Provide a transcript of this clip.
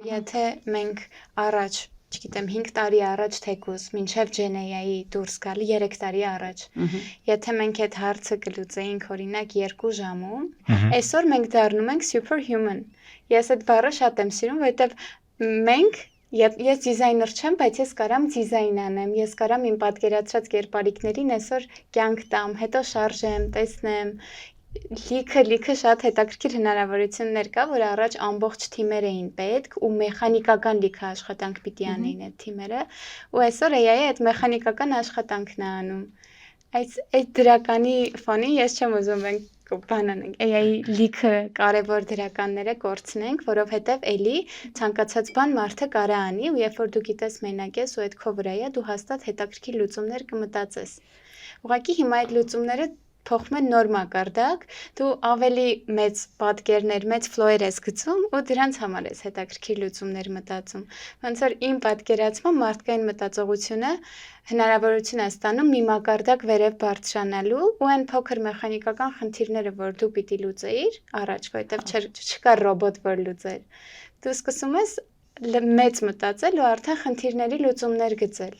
Եթե մենք առաջ, չգիտեմ, 5 տարի առաջ թեկուզ, մինչև Ջենեայի դուրս գալ 3 տարի առաջ, եթե մենք այդ հարցը կլուծեինք օրինակ 2 ժամում, այսօր մենք դառնում ենք superhuman։ Ես այդ բառը շատ եմ սիրում, որովհետև մենք ես դիզայներ չեմ, բայց ես կարամ դիզայն անեմ, ես կարամ իմ պատկերացրած կերպարիքներին այսօր կյանք տամ, հետո շարժեմ, տեսնեմ, լիքը շատ հետաքրքիր հնարավորություններ կա, որ առաջ ամբողջ թիմեր էին պետք ու մեխանիկական լիքը աշխատանք պիտի անեին այդ թիմերը, ու այսօր AI-ը այդ մեխանիկական աշխատանքն է անում։ Այդ դրականի ֆոնին ես չեմ ուզում մենք բանանենք, AI-ի լիքը կարևոր դրականները կորցնենք, որովհետև էլի ցանկացած բան մարդը կարա անի, ու երբ որ դու գիտես մենակ ես ու այդ քո վրա է, դու հաստատ հետաքրքիր լուծումներ կմտածես։ Ուղղակի հիմա այդ լուծումները փոխվում են նոր մակարդակ, դու ավելի մեծ պատկերներ, մեծ ֆլոեր ես գցում ու դրանց համար ես հետաքրքիր լուծումներ մտածում։ Ոնց որ իմ պատկերացմամբ մարդկային մտածողությունը հնարավորություն է ստանում մի մակարդակ վերև բարձրանալու ու այն փոքր մեխանիկական խնդիրները, որ դու պիտի լուծեիր առաջ, որովհետև չկա ռոբոտ, որ լուծեր։ Դու սկսում ես մեծ մտածել ու արդեն խնդիրների լուծումներ գծել։